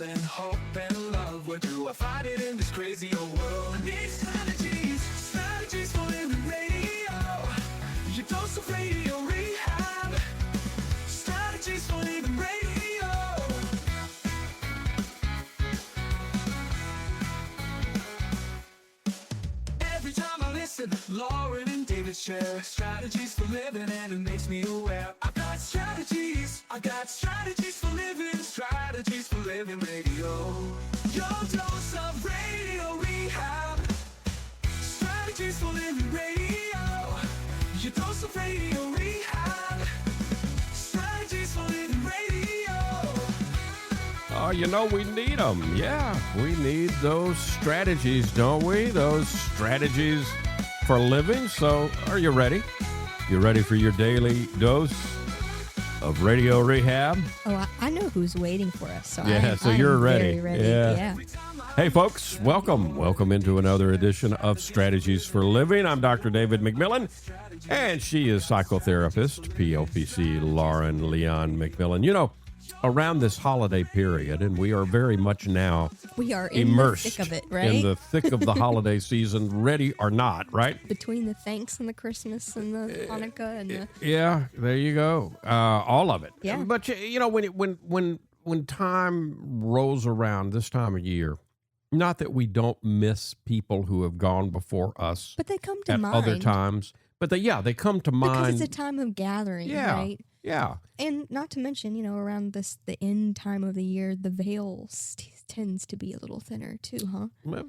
and hope and love. Where do I find it in this crazy old world? I need strategies, strategies for living radio. Your dose of radio rehab. Strategies for living radio. Every time I listen, Lauren and David share strategies for living, and it makes me aware. I got strategies for living, strategies for living radio. Your dose of radio rehab. Strategies for living radio. Your dose of radio rehab. Strategies for living radio. Oh, you know, we need them. Yeah, we need those strategies, don't we? Those strategies for living. So, are you ready? You ready for your daily dose of radio rehab? Oh, I know who's waiting for us. So Yeah, I'm you're ready. Very ready. Yeah. Hey, folks, welcome. Welcome into another edition of Strategies for Living. I'm Dr. David McMillan, and she is psychotherapist, PLPC Lauren Leon McMillan. You know, around this holiday period, and we are very much now We are in immersed the thick of it, right? in the thick of the holiday season, ready or not, right? Between the thanks and the Christmas and the Hanukkah and the... Yeah, there you go. All of it. Yeah. But you know, when time rolls around this time of year, not that we don't miss people who have gone before us But they come to at mind. other times, but they come to mind. Because it's a time of gathering, Yeah. right? Yeah. And not to mention, you know, around the end time of the year, the veil tends to be a little thinner too, huh? Well,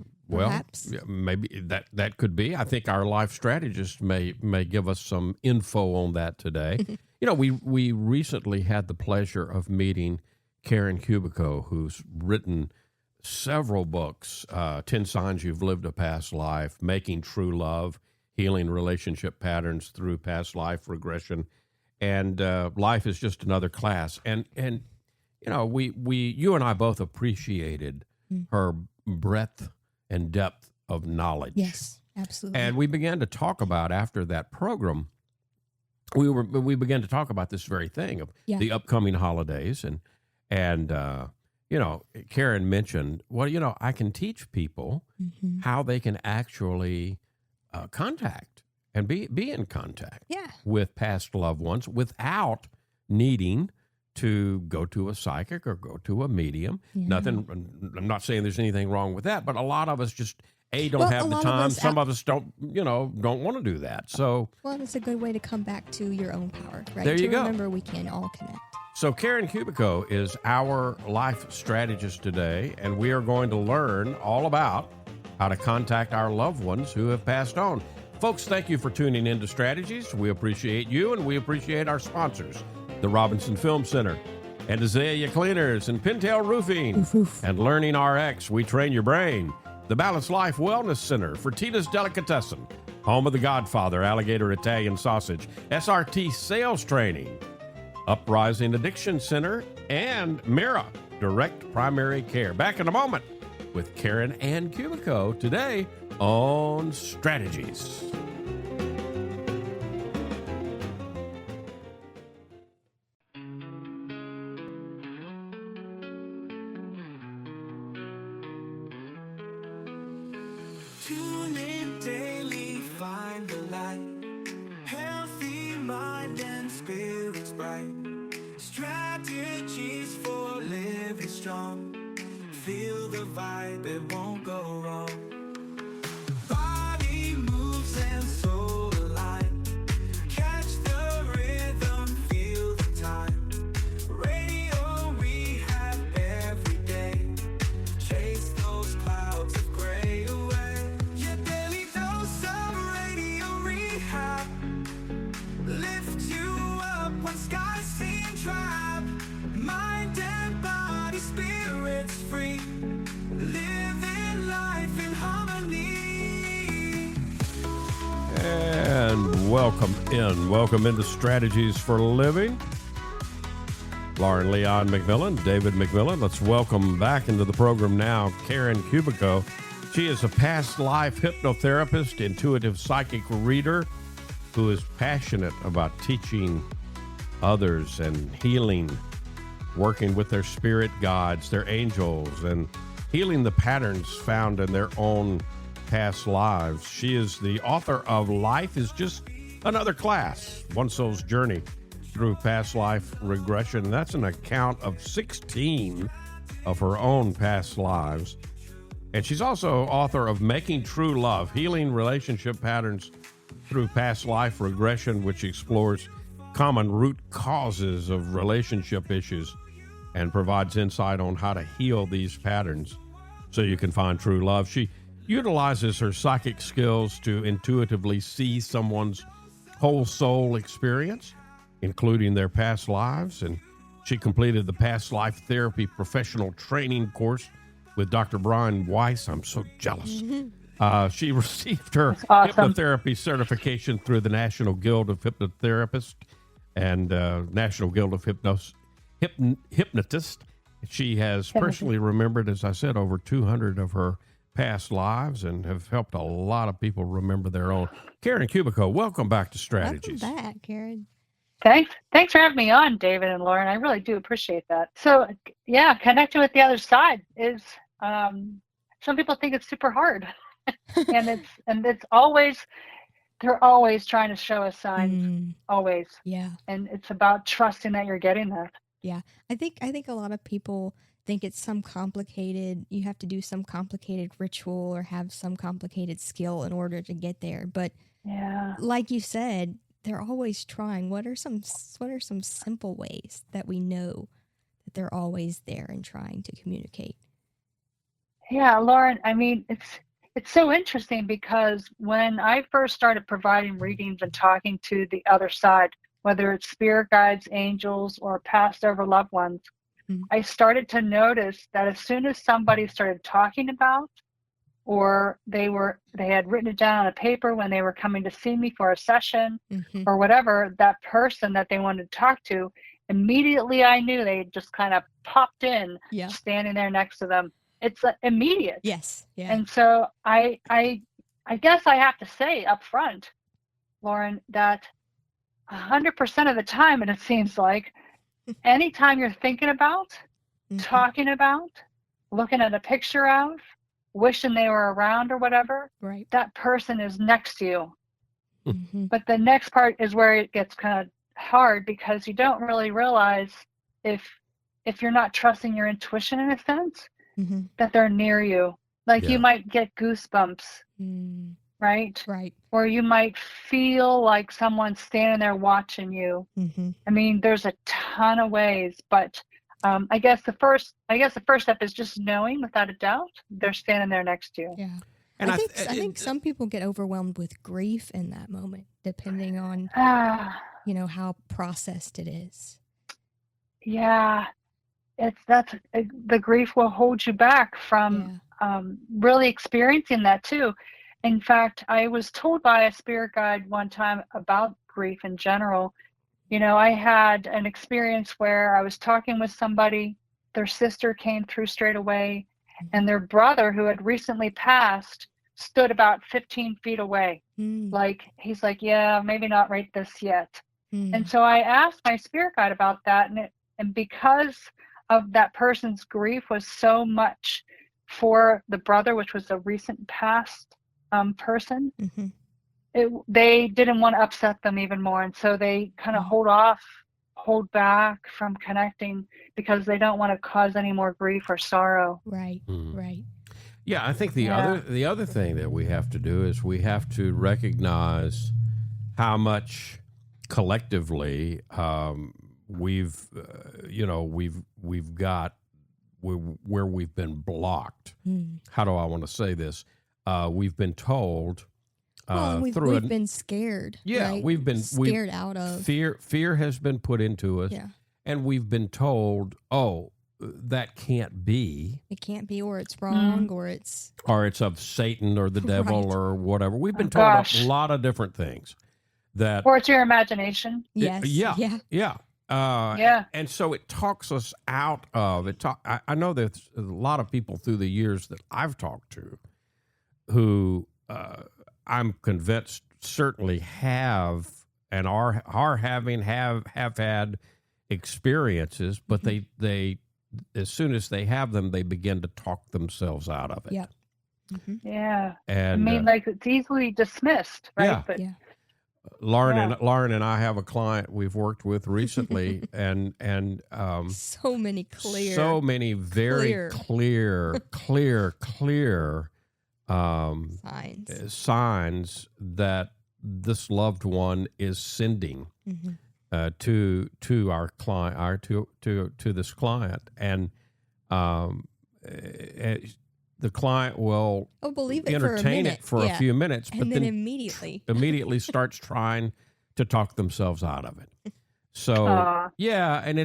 Perhaps. yeah, maybe that could be. I think our life strategist may give us some info on that today. You know, we recently had the pleasure of meeting Karen Kubicko, who's written several books, 10 Signs You've Lived a Past Life, Making True Love, Healing Relationship Patterns Through Past Life Regression, and Life is Just Another Class. And you know, you and I both appreciated her breadth and depth of knowledge. Yes, absolutely. And we began to talk about, after that program, we began to talk about this very thing of the upcoming holidays, and you know, Karen mentioned, well, you know, I can teach people how they can actually contact and be in contact with past loved ones without needing to go to a psychic or go to a medium. I'm not saying there's anything wrong with that, but a lot of us just don't have the time. Some of us don't want to do that. So, well, it's a good way to come back to your own power, right? There you go. Remember, we can all connect. So Karen Kubicko is our life strategist today, and we are going to learn all about how to contact our loved ones who have passed on. Folks, thank you for tuning in to Strategies. We appreciate you, and we appreciate our sponsors, the Robinson Film Center, and Azalea Cleaners, and Pintail Roofing, and Learning RX, We Train Your Brain, the Balanced Life Wellness Center, Fertitta's Delicatessen, home of the Godfather Alligator Italian Sausage, SRT Sales Training, Uprising Addiction Center, and Mira Direct Primary Care. Back in a moment with Karen Ann Kubicko today on Strategies. Tune in daily, find the light. Healthy mind and spirits bright. Strategies for living strong. Feel the vibe, it won't go wrong. Body moves and soul align. Catch the rhythm, feel the time. Radio rehab every day. Chase those clouds of gray away. Your daily dose of radio rehab. Lift you up when skies seem trapped. Mind and body, spirits free. Living life in harmony. And welcome into Strategies for Living. Lauren Leon McMillan, David McMillan. Let's welcome back into the program now Karen Kubicko. She is a past life hypnotherapist, intuitive psychic reader, who is passionate about teaching others and healing working with their spirit guides, their angels, and healing the patterns found in their own past lives. She is the author of Life is Just Another Class, One Soul's Journey Through Past Life Regression. That's an account of 16 of her own past lives. And she's also author of Making True Love, Healing Relationship Patterns Through Past Life Regression, which explores common root causes of relationship issues and provides insight on how to heal these patterns so you can find true love. She utilizes her psychic skills to intuitively see someone's whole soul experience, including their past lives. And she completed the Past Life Therapy Professional Training course with Dr. Brian Weiss. I'm so jealous. She received her awesome. hypnotherapy certification through the National Guild of Hypnotherapists and National Guild of Hypnotists. She has personally remembered, as I said, over 200 of her past lives and have helped a lot of people remember their own. Karen Kubicko, welcome back to Strategies. Welcome back, Karen. Thanks for having me on, David and Lauren. I really do appreciate that. So, yeah, connecting with the other side is, some people think it's super hard, and it's always, they're always trying to show us signs, always. Yeah. And it's about trusting that you're getting that. Yeah. I think a lot of people think it's some complicated, you have to do some complicated ritual or have some complicated skill in order to get there. But yeah, like you said, they're always trying. What are some simple ways that we know that they're always there and trying to communicate? Yeah, Lauren, I mean, it's so interesting because when I first started providing readings and talking to the other side, whether it's spirit guides, angels, or passed over loved ones, I started to notice that as soon as somebody started talking about, or they had written it down on a paper when they were coming to see me for a session or whatever, that person that they wanted to talk to, immediately I knew they just kind of popped in, standing there next to them. It's immediate. Yes. Yeah. And so I guess I have to say up front, Lauren, that 100% of the time, and it seems like, anytime you're thinking about, talking about, looking at a picture of, wishing they were around or whatever, right, that person is next to you. But the next part is where it gets kind of hard, because you don't really realize if you're not trusting your intuition in a sense, that they're near you. Like you might get goosebumps, right? Right. Or you might feel like someone's standing there watching you. I mean, there's a ton of ways, but I guess the first step is just knowing without a doubt they're standing there next to you. Yeah. And I think some people get overwhelmed with grief in that moment, depending on how processed it is. Yeah. The grief will hold you back from really experiencing that too. In fact, I was told by a spirit guide one time about grief in general. I had an experience where I was talking with somebody, their sister came through straight away, and their brother, who had recently passed, stood about 15 feet away. He's like, yeah, maybe not right this yet. And so I asked my spirit guide about that, and because of that person's grief was so much for the brother, which was a recent past person, they didn't want to upset them even more, and so they kind of hold back from connecting because they don't want to cause any more grief or sorrow. Right. Yeah, I think the other thing that we have to do is we have to recognize how much collectively we've got where we've been blocked. How do I want to say this? We've been told. We've been scared. Yeah, right? we've been scared out of fear. Fear has been put into us, and we've been told, "Oh, that can't be. It can't be, or it's wrong, or it's of Satan or the devil or whatever." We've been told a lot of different things. Or it's your imagination. Yes. Yeah. And so it talks us out of it. I know there's a lot of people through the years that I've talked to who I'm convinced certainly have and have had experiences, but they as soon as they have them, they begin to talk themselves out of it. Yep. Mm-hmm. Yeah. And I mean, like, it's easily dismissed, right? Yeah. But Yeah. Lauren and I have a client we've worked with recently, and So many very clear signs that this loved one is sending to our client, to this client, and the client will believe it entertain it for a few minutes, but then immediately starts trying to talk themselves out of it. So yeah, and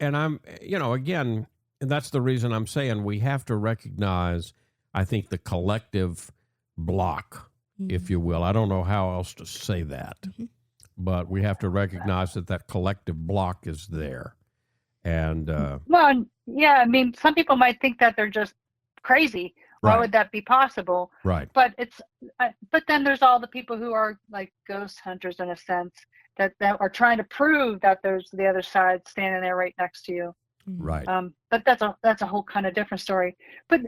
and I'm, again, that's the reason I'm saying we have to recognize, I think, the collective block, if you will. I don't know how else to say that, but we have to recognize that collective block is there. And well, yeah, I mean, some people might think that they're just crazy. Why would that be possible? Right. But but then there's all the people who are like ghost hunters, in a sense, that are trying to prove that there's the other side standing there right next to you. Right. But that's a whole kind of different story. But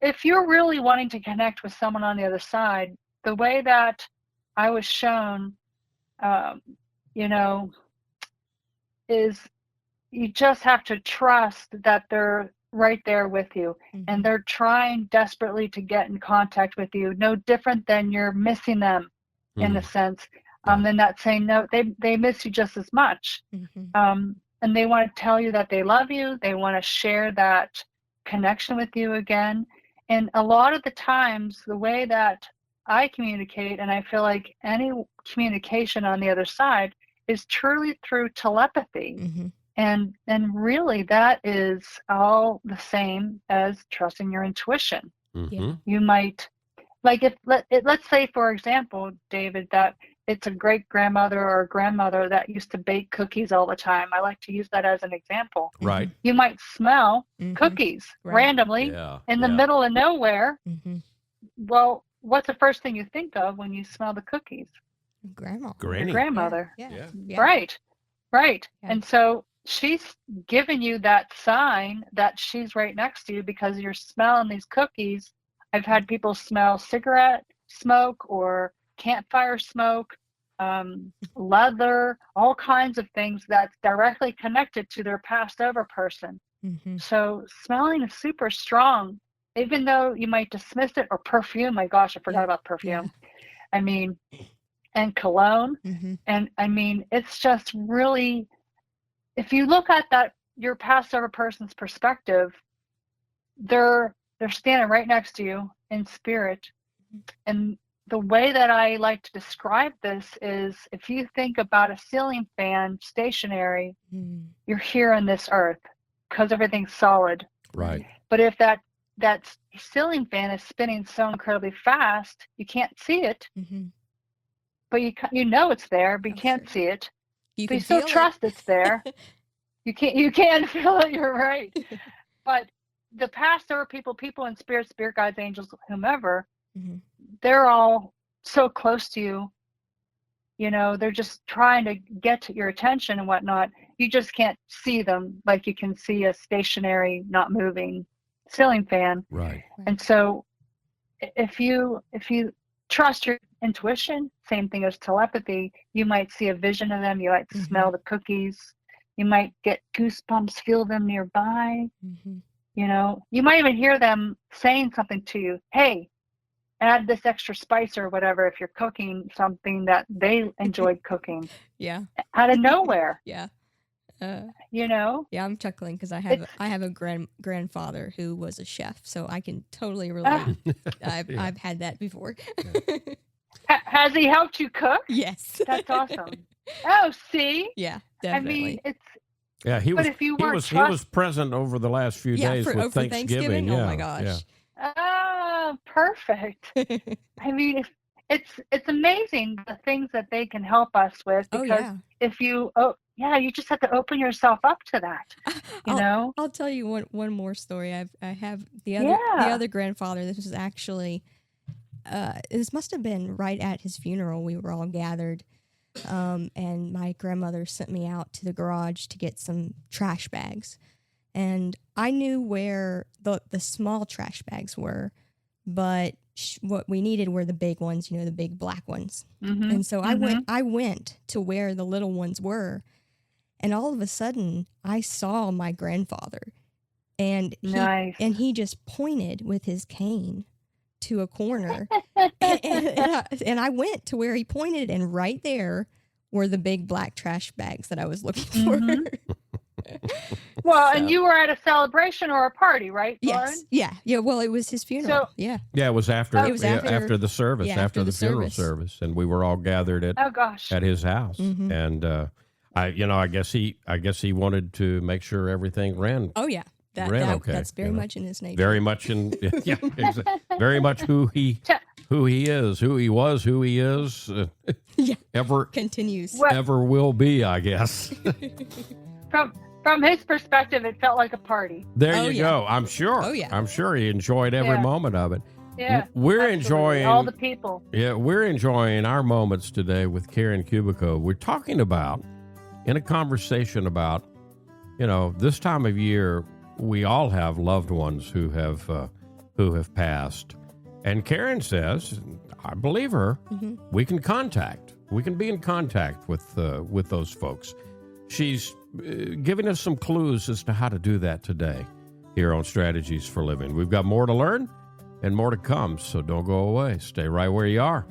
if you're really wanting to connect with someone on the other side, the way that I was shown, is you just have to trust that they're right there with you, and they're trying desperately to get in contact with you, no different than you're missing them in a sense. They're not saying no, they miss you just as much. And they want to tell you that they love you. They want to share that connection with you again. And a lot of the times, the way that I communicate, and I feel like any communication on the other side, is truly through telepathy. And really, that is all the same as trusting your intuition. You might, like, let's say, for example, David, that it's a great grandmother or a grandmother that used to bake cookies all the time. I like to use that as an example. Right. You might smell cookies randomly in the middle of nowhere. Well, what's the first thing you think of when you smell the cookies? Grandma. Granny. Your grandmother. Yeah. Right. Yeah. And so she's giving you that sign that she's right next to you because you're smelling these cookies. I've had people smell cigarette smoke or campfire smoke, leather, all kinds of things that's directly connected to their passed over person. So smelling is super strong, even though you might dismiss it. Or perfume. My gosh, I forgot about perfume. I mean, and cologne. And I mean, it's just really, if you look at that, your passed over person's perspective, they're standing right next to you in spirit. And the way that I like to describe this is, if you think about a ceiling fan stationary, you're here on this earth because everything's solid. Right. But if that ceiling fan is spinning so incredibly fast, you can't see it. But you know it's there, but you can't see it. But you still trust it's there. You can feel it. You're right. But the past over people in spirit guides, angels, whomever, they're all so close to you. They're just trying to get to your attention and whatnot. You just can't see them like you can see a stationary, not moving ceiling fan. Right. And so if you trust your intuition, same thing as telepathy, you might see a vision of them. You might smell the cookies. You might get goosebumps, feel them nearby. You might even hear them saying something to you. Hey, add this extra spice or whatever if you're cooking something that they enjoyed cooking. Out of nowhere. Yeah, I'm chuckling because I have a grandfather who was a chef, so I can totally relate. I've had that before. Has he helped you cook? Yes. That's awesome. Oh, see? Yeah, definitely. I mean, it's. Yeah, he was present over the last few days with Thanksgiving. Oh my gosh. Oh, perfect. I mean, it's amazing the things that they can help us with, because if you you just have to open yourself up to that. I'll tell you one more story. I have the other grandfather. This was actually this must have been right at his funeral. We were all gathered and my grandmother sent me out to the garage to get some trash bags. And I knew where the small trash bags were, but what we needed were the big ones, the big black ones. And so I went to where the little ones were, and all of a sudden I saw my grandfather, and he just pointed with his cane to a corner, and I went to where he pointed, and right there were the big black trash bags that I was looking for. Well, and you were at a celebration or a party, right, Lauren? Yes. Yeah. Well, it was his funeral. Yeah, it was after the service, after the funeral service, and we were all gathered at his house. And I guess he wanted to make sure everything ran. Oh yeah, okay. That's very much in his nature. Very much very much who he is, who he was, who he is. Ever continues, ever will be, I guess. From his perspective, it felt like a party. There you go. I'm sure. Oh, yeah. I'm sure he enjoyed every moment of it. Yeah. We're absolutely. enjoying all the people. Yeah, we're enjoying our moments today with Karen Kubicko. We're talking about, in a conversation about, this time of year, we all have loved ones who have passed. And Karen says, I believe her, we can be in contact with those folks. She's giving us some clues as to how to do that today here on Strategies for Living. We've got more to learn and more to come, so don't go away. Stay right where you are.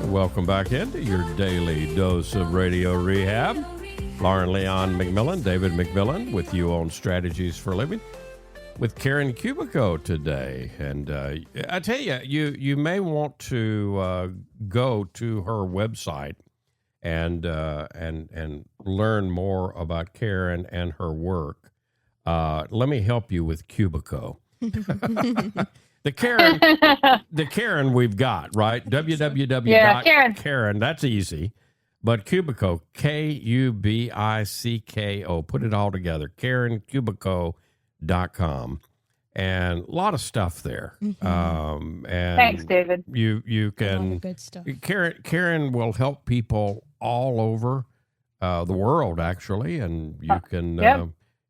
Welcome back into your daily dose of radio rehab. Lauren Leon McMillan, David McMillan with you on Strategies for Living with Karen Kubicko today. And I tell you, you may want to go to her website and learn more about Karen and her work. Let me help you with Kubicko. The Karen we've got, right? www.Karen, that's easy. But Kubicko, Kubicko, put it all together, KarenKubicko.com. And a lot of stuff there. And thanks, David. You can, good stuff. Karen will help people all over the world, actually, and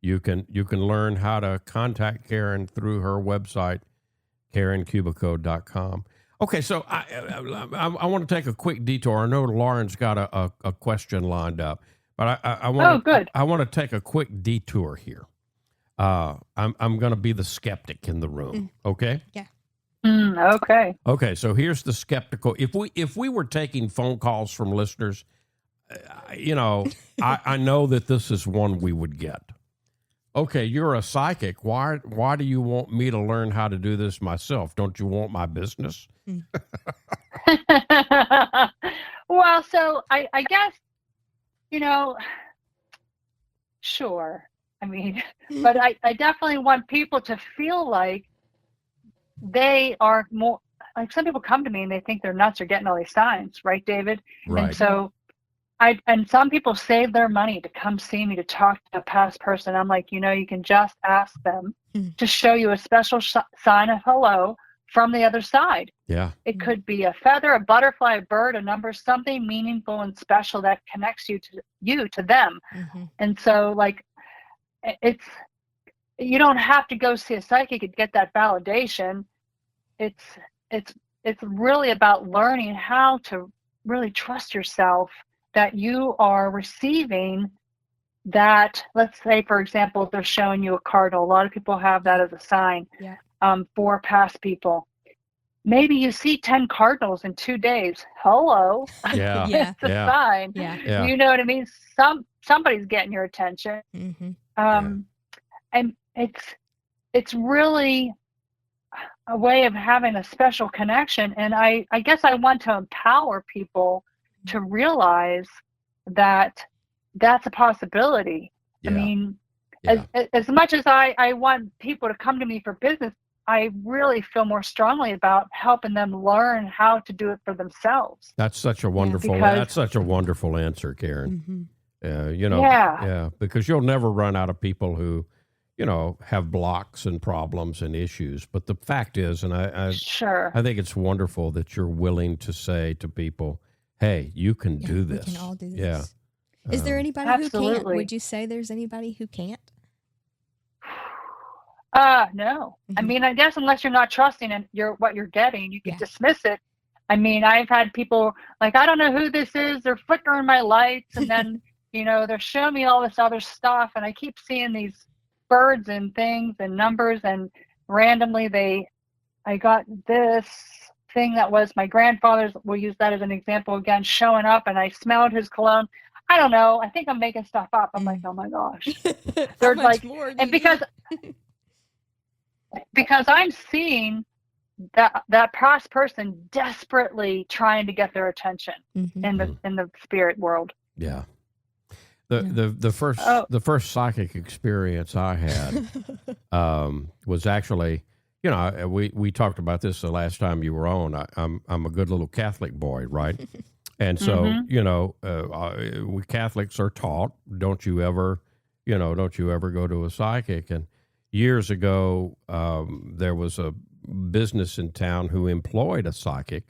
you can learn how to contact Karen through her website, KarenKubicko.com. Okay, so I want to take a quick detour. I know Lauren's got a question lined up, but I want to take a quick detour here. I'm going to be the skeptic in the room. Okay. Yeah. Okay. Okay. So here's the skeptical. If we were taking phone calls from listeners, I know that this is one we would get. Okay, you're a psychic. Why do you want me to learn how to do this myself? Don't you want my business? Well, so I guess, sure. I mean, but I definitely want people to feel like they are more, like some people come to me and they think they're nuts or getting all these signs, right, David? Right. And so and some people save their money to come see me to talk to a past person. I'm like, you can just ask them to show you a special sign of hello from the other side. Yeah. It could be a feather, a butterfly, a bird, a number, something meaningful and special that connects you to them. And so you don't have to go see a psychic and get that validation. It's really about learning how to really trust yourself that you are receiving that. Let's say, for example, if they're showing you a cardinal, a lot of people have that as a sign for past people. Maybe you see 10 cardinals in 2 days. Hello. Yeah. It's a sign. Yeah. You know what I mean? Somebody's getting your attention. And it's really a way of having a special connection. And I guess I want to empower people to realize that that's a possibility. I mean, as much as I want people to come to me for business, I really feel more strongly about helping them learn how to do it for themselves. That's such a wonderful, that's such a wonderful answer, Karen. Because you'll never run out of people who, have blocks and problems and issues. But the fact is, and I think it's wonderful that you're willing to say to people, hey, you can do this. We can all do this. Yeah. Is there anybody absolutely. who can't? Would you say there's anybody who can't? No. I mean, I guess unless you're not trusting in what you're getting, you can dismiss it. I mean, I've had people like, I don't know who this is. They're flickering my lights, and then, they're showing me all this other stuff, and I keep seeing these birds and things and numbers, and randomly I got this thing that was my grandfather's, we'll use that as an example again, showing up, and I smelled his cologne. I don't know. I think I'm making stuff up. I'm like, oh my gosh. They're like, and because I'm seeing that past person desperately trying to get their attention in the spirit world. Yeah. The first psychic experience I had was actually, we talked about this the last time you were on. I'm a good little Catholic boy, right? And so, we Catholics are taught, don't you ever go to a psychic. And years ago, there was a business in town who employed a psychic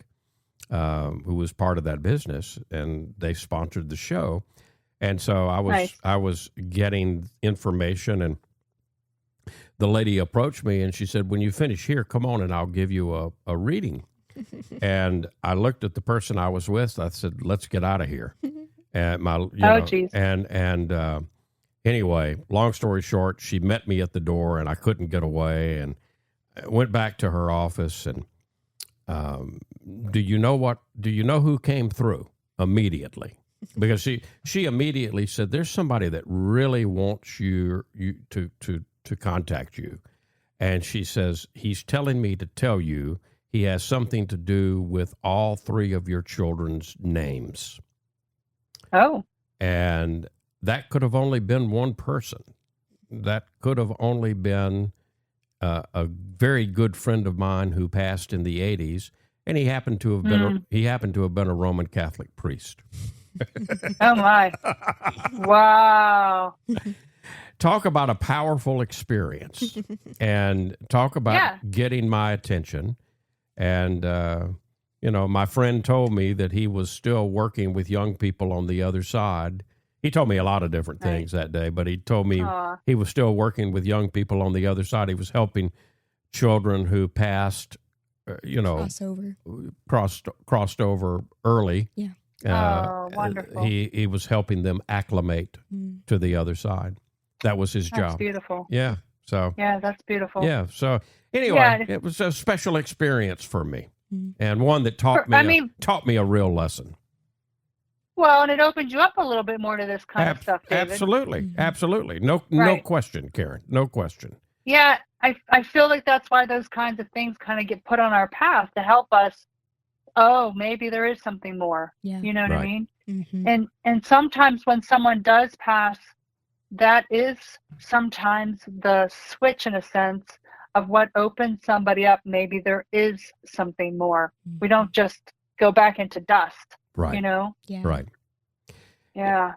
who was part of that business, and they sponsored the show. And so I was getting information, and the lady approached me and she said, when you finish here, come on and I'll give you a reading. And I looked at the person I was with. I said, let's get out of here. And anyway, long story short, she met me at the door and I couldn't get away, and I went back to her office. And do you know who came through immediately? Because she immediately said, there's somebody that really wants you to contact you. And she says, he's telling me to tell you he has something to do with all three of your children's names. Oh. And that could have only been one person. That could have only been a very good friend of mine who passed in the 80s, and he happened to have been a Roman Catholic priest. Oh my. Wow. Talk about a powerful experience, and talk about getting my attention. And, my friend told me that he was still working with young people on the other side. He told me a lot of different things that day, but he told me he was still working with young people on the other side. He was helping children who passed, crossed over early. Yeah. Wonderful. He was helping them acclimate to the other side. That was his job. That's beautiful. Yeah. So. Yeah, that's beautiful. Yeah. So anyway, it was a special experience for me, and one that taught me a real lesson. Well, and it opened you up a little bit more to this kind of stuff, David. Absolutely. No question, Karen. No question. Yeah, I feel like that's why those kinds of things kind of get put on our path to help us. Oh, maybe there is something more. Yeah. You know what I mean? Mm-hmm. And sometimes when someone does pass, that is sometimes the switch, in a sense, of what opens somebody up. Maybe there is something more. Mm-hmm. We don't just go back into dust. Right. Yeah. Right. Yeah.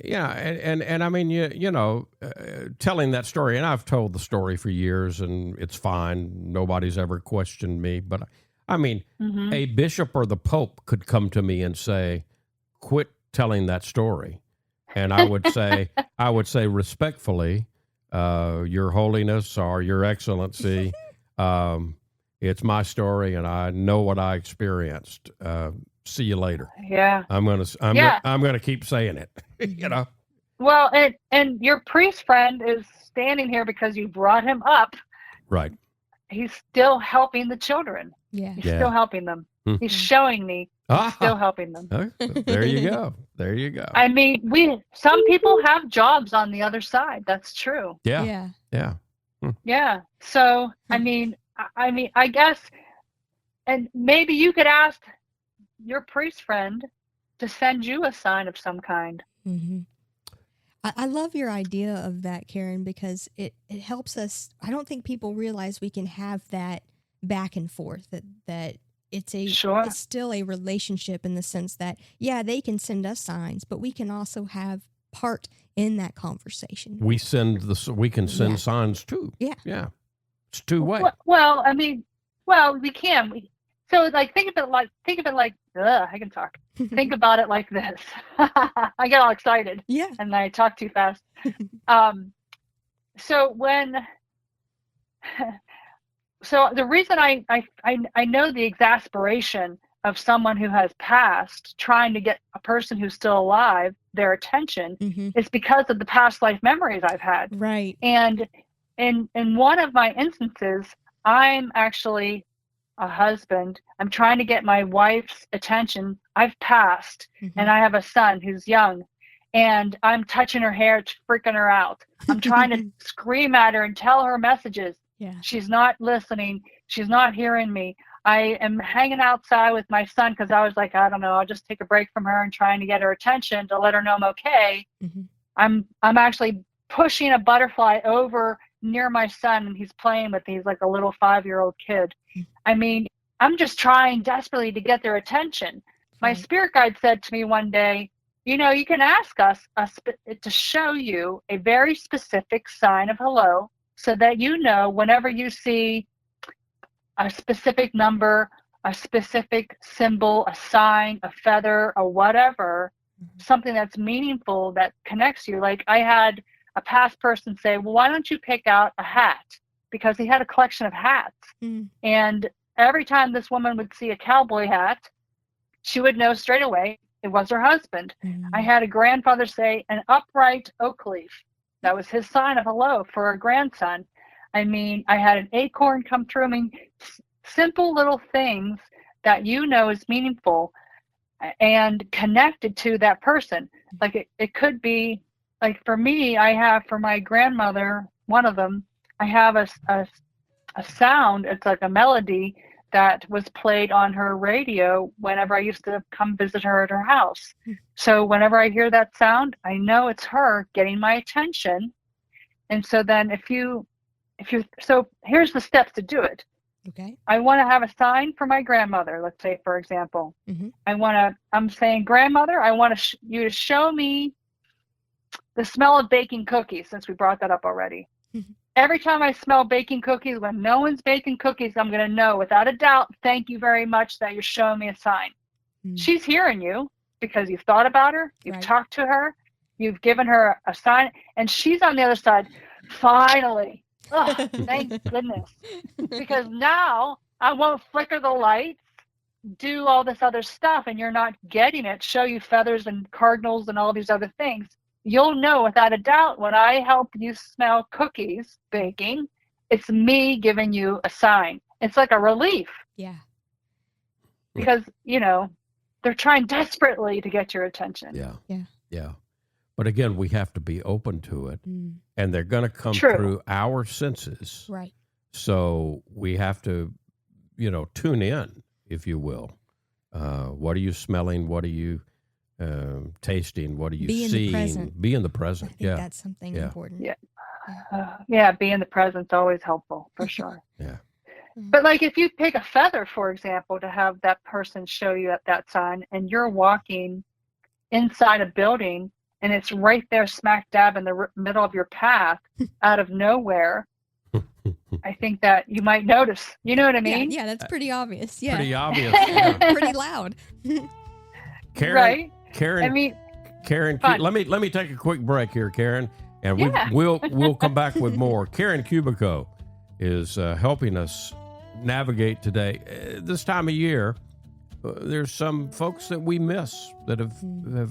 Yeah. And I mean, telling that story, and I've told the story for years, and it's fine. Nobody's ever questioned me. But I mean, a bishop or the Pope could come to me and say, quit telling that story. And I would say respectfully, Your Holiness or Your Excellency, it's my story and I know what I experienced. See you later. Yeah. I'm gonna keep saying it. Well, and your priest friend is standing here because you brought him up. Right. He's still helping the children. Yeah. He's still helping them. He's showing me he's still helping them. There you go. There you go. I mean, some people have jobs on the other side. That's true. Yeah. Yeah. Yeah. So, I mean, I guess, and maybe you could ask your priest friend to send you a sign of some kind. Mm-hmm. I love your idea of that, Karen, because it helps us. I don't think people realize we can have that back and forth, that Sure. it's still a relationship in the sense that, yeah, they can send us signs, but we can also have part in that conversation. We can send signs too. Yeah. Yeah. It's two-way. Well, I mean, we can. So like think of it like I can talk. Think about it like this. I get all excited. Yeah. And I talk too fast. So the reason I know the exasperation of someone who has passed trying to get a person who's still alive their attention is because of the past life memories I've had. Right. And in one of my instances, I'm actually a husband. I'm trying to get my wife's attention. I've passed and I have a son who's young, and I'm touching her hair, it's freaking her out. I'm trying to scream at her and tell her messages. Yeah. She's not listening. She's not hearing me. I am hanging outside with my son because I was like, I don't know, I'll just take a break from her and trying to get her attention to let her know I'm okay. I'm actually pushing a butterfly over near my son, and he's playing with he's like a little 5-year-old kid. I mean, I'm just trying desperately to get their attention. My spirit guide said to me one day, you know, you can ask us to show you a very specific sign of hello so that you know whenever you see a specific number, a specific symbol, a sign, a feather, or whatever, something that's meaningful that connects you. Like I had a past person say, well, why don't you pick out a hat? Because he had a collection of hats. And every time this woman would see a cowboy hat, she would know straight away it was her husband. I had a grandfather say an upright oak leaf. That was his sign of hello for a grandson. I mean, I had an acorn come through. I mean, simple little things that you know is meaningful and connected to that person. Like it could be, like for me, I have for my grandmother, one of them, I have a sound, it's like a melody that was played on her radio whenever I used to come visit her at her house. So whenever I hear that sound, I know it's her getting my attention. And so then so here's the steps to do it. Okay. I want to have a sign for my grandmother, let's say, for example. I'm saying, grandmother, I want you to show me the smell of baking cookies, since we brought that up already. Every time I smell baking cookies, when no one's baking cookies, I'm going to know without a doubt, thank you very much that you're showing me a sign. She's hearing you because you've thought about her, you've talked to her, you've given her a sign, and she's on the other side. Finally. Oh, thank goodness. Because now I won't flicker the lights, do all this other stuff, and you're not getting it, show you feathers and cardinals and all these other things. You'll know without a doubt when I help you smell cookies baking, it's me giving you a sign. It's like a relief. Yeah. Because, you know, they're trying desperately to get your attention. Yeah. But again, we have to be open to it, and they're going to come through our senses. Right. So we have to, tune in, if you will. What are you smelling? What are you tasting? What are you seeing? Be in the present. I think that's something important. Be in the present's always helpful, for sure. Yeah. But like if you pick a feather, for example, to have that person show you that sign, and you're walking inside a building and it's right there smack dab in the middle of your path out of nowhere, I think that you might notice. You know what I mean? Yeah, that's pretty obvious. Yeah. Pretty obvious. Yeah. Pretty loud. Karen, right? Karen, I mean, Karen, let me take a quick break here, Karen, and we'll come back with more. Karen Kubicko is helping us navigate today. This time of year, there's some folks that we miss that have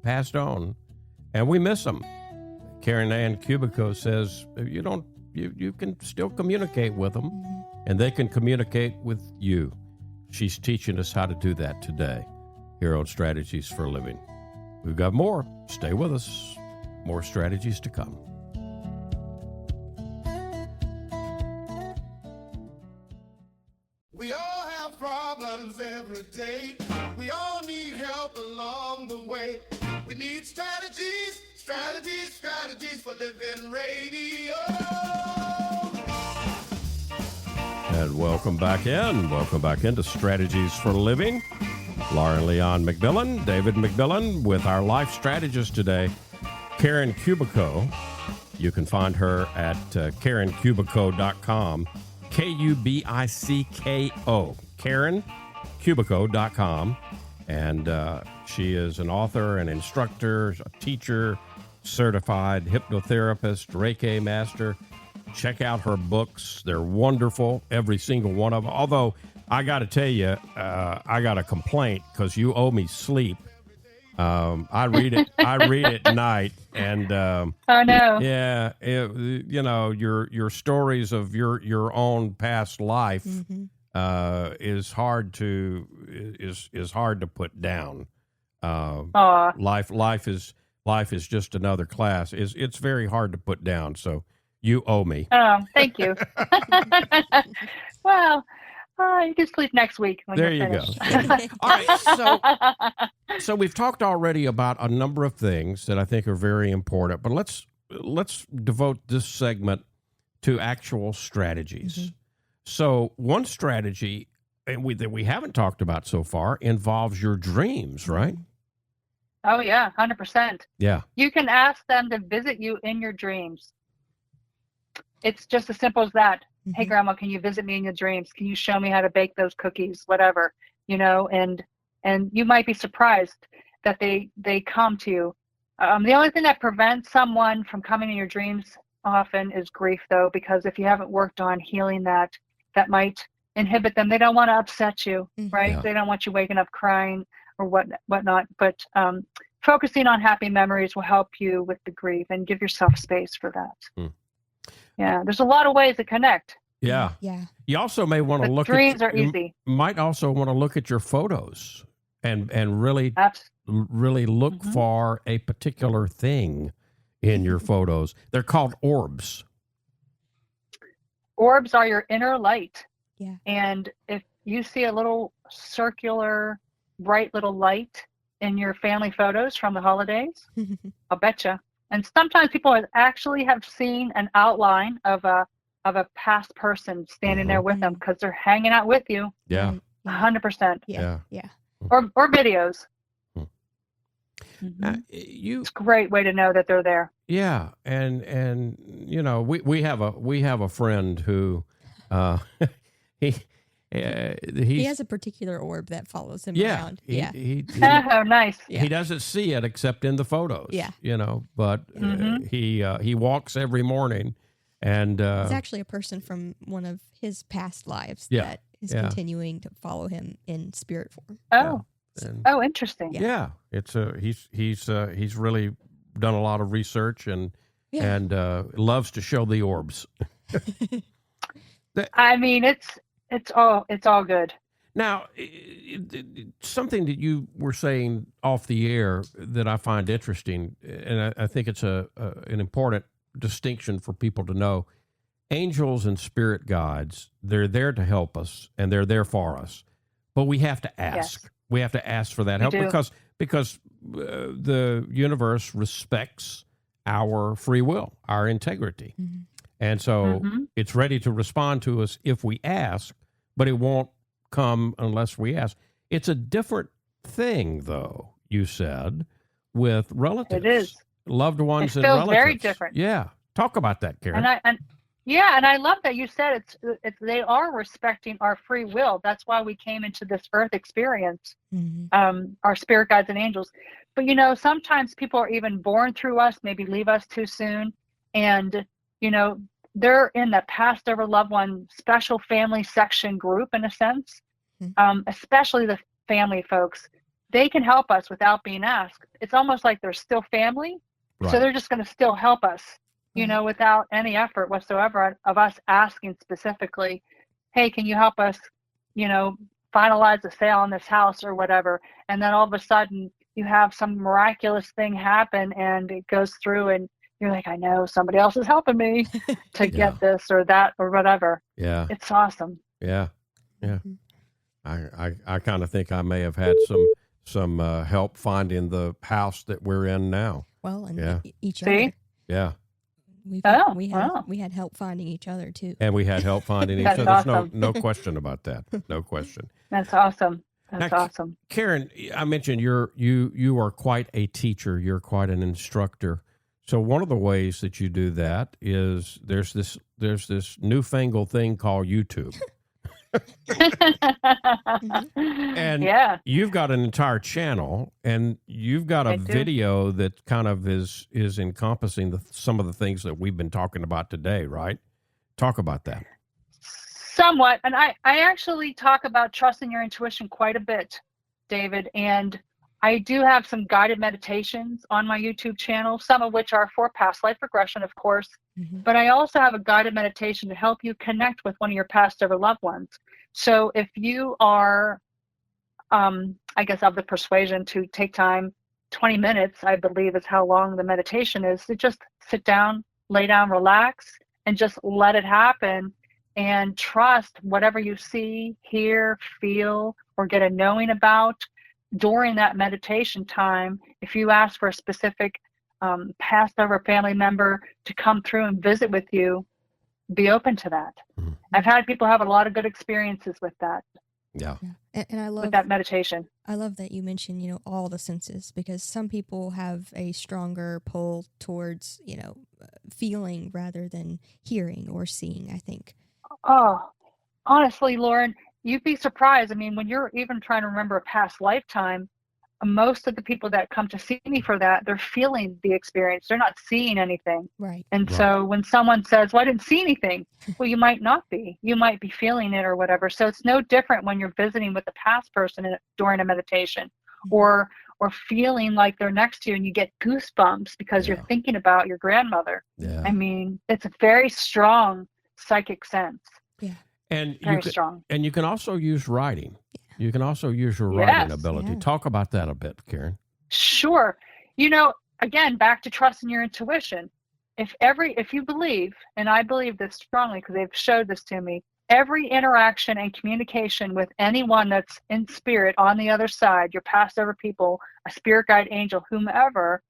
passed on, and we miss them. Karen Ann Kubicko says you can still communicate with them, and they can communicate with you. She's teaching us how to do that today here on Strategies for Living. We've got more. Stay with us. More strategies to come. We all have problems every day. We all need help along the way. We need strategies Strategies for living radio. And welcome back in. Welcome back into Strategies for Living. Lauren Leon McMillan, David McMillan, with our life strategist today, Karen Kubicko. You can find her at KarenKubicko.com. Kubicko. KarenKubicko.com. And she is an author, an instructor, a teacher, certified hypnotherapist, Reiki master. Check out her books. They're wonderful, every single one of them. Although, I got to tell you, I got a complaint because you owe me sleep. I read it at night, and oh no, yeah, your stories of your own past life is hard to put down. Life is just another class. It's very hard to put down. So you owe me. Oh, thank you. Well, you can sleep next week when there you're you finished. go. All right, so we've talked already about a number of things that I think are very important, but let's devote this segment to actual strategies. Mm-hmm. So one strategy that we haven't talked about so far involves your dreams, right? Oh yeah, 100%. Yeah. You can ask them to visit you in your dreams. It's just as simple as that. Mm-hmm. Hey, Grandma, can you visit me in your dreams? Can you show me how to bake those cookies? Whatever, and you might be surprised that they come to you. The only thing that prevents someone from coming in your dreams often is grief, though, because if you haven't worked on healing that might inhibit them. They don't want to upset you, right? Yeah. They don't want you waking up crying or whatnot. But focusing on happy memories will help you with the grief, and give yourself space for that. Yeah, there's a lot of ways to connect. Yeah. Yeah. You also may want to look dreams at are easy. Might also want to look at your photos and really look Mm-hmm. for a particular thing in your photos. They're called orbs. Orbs are your inner light. Yeah. And if you see a little circular, bright little light in your family photos from the holidays, I'll betcha. And sometimes people actually have seen an outline of a past person standing there with them because they're hanging out with you. Yeah. 100%. Yeah. Yeah. Or videos. Mm-hmm. It's a great way to know that they're there. Yeah, and we have a friend who he has a particular orb that follows him around. Oh, nice. He doesn't see it except in the photos. Yeah. But he walks every morning, and it's actually a person from one of his past lives that is continuing to follow him in spirit form. Oh. Interesting. Yeah, it's he's really done a lot of research and loves to show the orbs. I mean, it's all good. Now, something that you were saying off the air that I find interesting, and I think it's an important distinction for people to know. Angels and spirit guides, they're there to help us, and they're there for us, but we have to ask. Yes. We have to ask for that help because the universe respects our free will, our integrity. Mm-hmm. And so it's ready to respond to us if we ask, but it won't come unless we ask. It's a different thing, though, you said, with relatives. It is. Loved ones and feels relatives. very different. Yeah. Talk about that, Karen. And I love that you said it's they are respecting our free will. That's why we came into this earth experience, our spirit guides and angels. But, sometimes people are even born through us, maybe leave us too soon. And, they're in the passed over loved one special family section group, in a sense, especially the family folks. They can help us without being asked. It's almost like they're still family. Right. So they're just going to still help us. Without any effort whatsoever of us asking specifically, hey, can you help us, finalize the sale on this house or whatever? And then all of a sudden you have some miraculous thing happen and it goes through and you're like, I know somebody else is helping me to get this or that or whatever. Yeah. It's awesome. Yeah. Yeah. I kind of think I may have had some help finding the house that we're in now. Well, and Yeah. each See? other. Yeah. We had help finding each other too. And we had help finding each That's other. There's awesome. no question about that. No question. That's awesome. Now, That's awesome. Karen, I mentioned you are quite a teacher. You're quite an instructor. So one of the ways that you do that is there's this newfangled thing called YouTube. And yeah. you've got an entire channel, and you've got a I do. video that kind of is encompassing some of the things that we've been talking about today, right? Talk about that. Somewhat. And I actually talk about trusting your intuition quite a bit, David. And I do have some guided meditations on my YouTube channel, some of which are for past life regression, of course. Mm-hmm. But I also have a guided meditation to help you connect with one of your past ever loved ones. So if you are, I guess, of the persuasion to take time, 20 minutes, I believe is how long the meditation is, to just sit down, lay down, relax, and just let it happen and trust whatever you see, hear, feel, or get a knowing about during that meditation time. If you ask for a specific past ever family member to come through and visit with you, be open to that. Mm-hmm. I've had people have a lot of good experiences with that. Yeah. And I love with that meditation. I love that you mentioned, all the senses, because some people have a stronger pull towards, feeling rather than hearing or seeing, I think. Oh, honestly, Lauren, you'd be surprised. I mean, when you're even trying to remember a past lifetime, most of the people that come to see me for that, they're feeling the experience. They're not seeing anything. Right. And so when someone says, well, I didn't see anything, well, you might not be. You might be feeling it or whatever. So it's no different when you're visiting with the past person during a meditation, or feeling like they're next to you and you get goosebumps because you're thinking about your grandmother. Yeah. I mean, it's a very strong psychic sense. Yeah. And very strong. And you can also use writing. You can also use your writing ability. Yeah. Talk about that a bit, Karen. Sure. Again, back to trusting your intuition. If you believe, and I believe this strongly because they've showed this to me, every interaction and communication with anyone that's in spirit on the other side, your past ever people, a spirit guide, angel, whomever,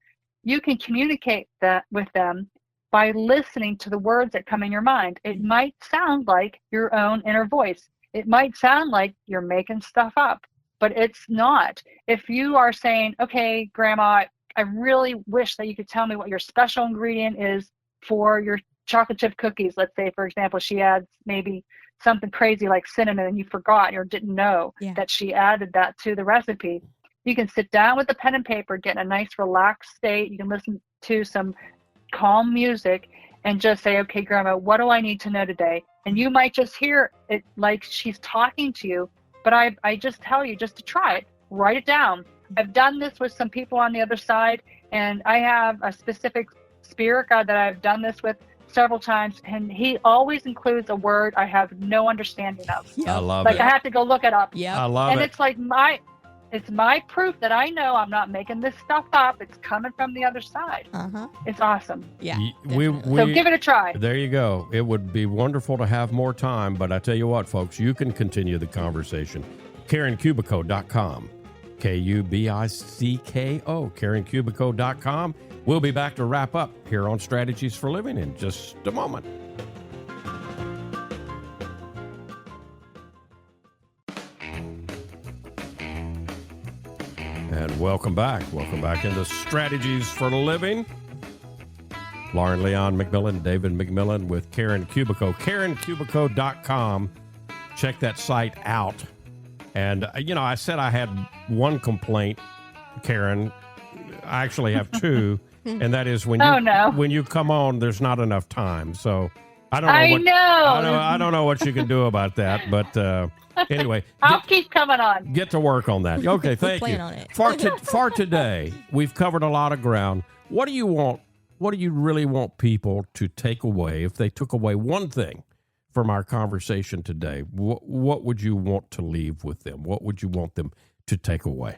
you can communicate that with them by listening to the words that come in your mind. It might sound like your own inner voice. It might sound like you're making stuff up, but it's not. If you are saying, okay, Grandma, I really wish that you could tell me what your special ingredient is for your chocolate chip cookies. Let's say, for example, she adds maybe something crazy like cinnamon and you forgot or didn't know that she added that to the recipe. You can sit down with a pen and paper, get in a nice relaxed state. You can listen to some calm music and just say, okay, Grandma, what do I need to know today? And you might just hear it like she's talking to you, but I just tell you just to try it, write it down. I've done this with some people on the other side, and I have a specific spirit guide that I've done this with several times, and he always includes a word I have no understanding of. Yep. I love Like it. I have to go look it up. Yeah. I love And it. it's like it's my proof that I know I'm not making this stuff up. It's coming from the other side. Uh-huh. It's awesome. Yeah. So give it a try. There you go. It would be wonderful to have more time, but I tell you what, folks, you can continue the conversation. KarenKubicko.com. KUBICKO. KarenKubicko.com. We'll be back to wrap up here on Strategies for Living in just a moment. And welcome back. Welcome back into Strategies for Living. Lauren Leon McMillan, David McMillan with Karen Kubicko. KarenKubicko.com. Check that site out. And, I said I had one complaint, Karen. I actually have two. And that is when you come on, there's not enough time. So I don't know. I don't know what you can do about that. But anyway, I'll keep coming on. Get to work on that. Okay, thank you. Plan on it. For today, we've covered a lot of ground. What do you want? What do you really want people to take away if they took away one thing from our conversation today? What would you want to leave with them? What would you want them to take away?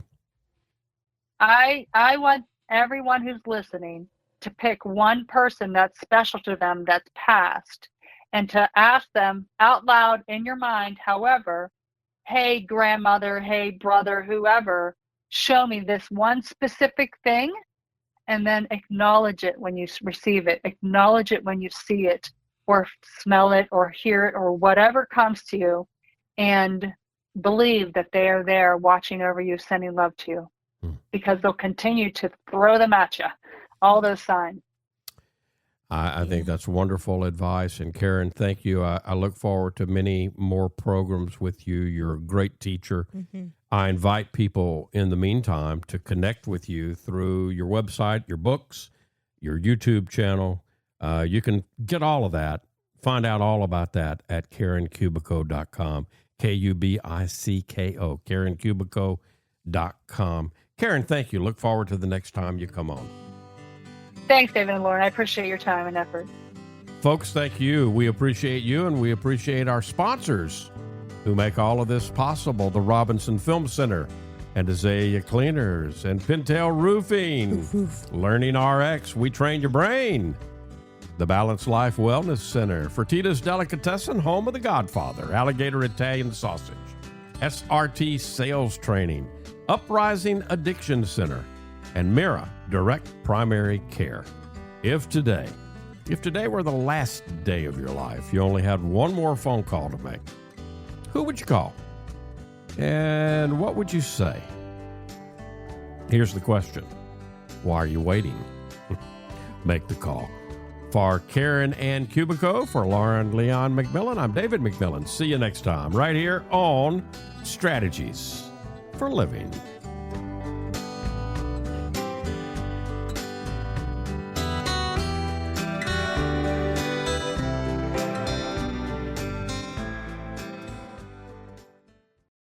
I want everyone who's listening to pick one person that's special to them that's passed, and to ask them out loud in your mind, however, hey, grandmother, hey, brother, whoever, show me this one specific thing, and then acknowledge it when you receive it. Acknowledge it when you see it or smell it or hear it or whatever comes to you, and believe that they are there watching over you, sending love to you, because they'll continue to throw them at you, all those signs. I think that's wonderful advice. And Karen, thank you. I look forward to many more programs with you. You're a great teacher. Mm-hmm. I invite people in the meantime to connect with you through your website, your books, your YouTube channel. You can get all of that, find out all about that at KarenKubicko.com, Kubicko, KarenKubicko.com. Karen, thank you. Look forward to the next time you come on. Thanks, David and Lauren. I appreciate your time and effort. Folks, thank you. We appreciate you, and we appreciate our sponsors who make all of this possible. The Robinson Film Center and Azalea Cleaners and Pintail Roofing. Learning RX, we train your brain. The Balanced Life Wellness Center. Fertitta's Delicatessen, home of the Godfather. Alligator Italian Sausage. SRT Sales Training. Uprising Addiction Center. And Mira Direct Primary Care. If today were the last day of your life, you only had one more phone call to make, who would you call? And what would you say? Here's the question. Why are you waiting? Make the call. For Karen Ann Kubicko, for Lauren Leon McMillan, I'm David McMillan. See you next time right here on Strategies for Living.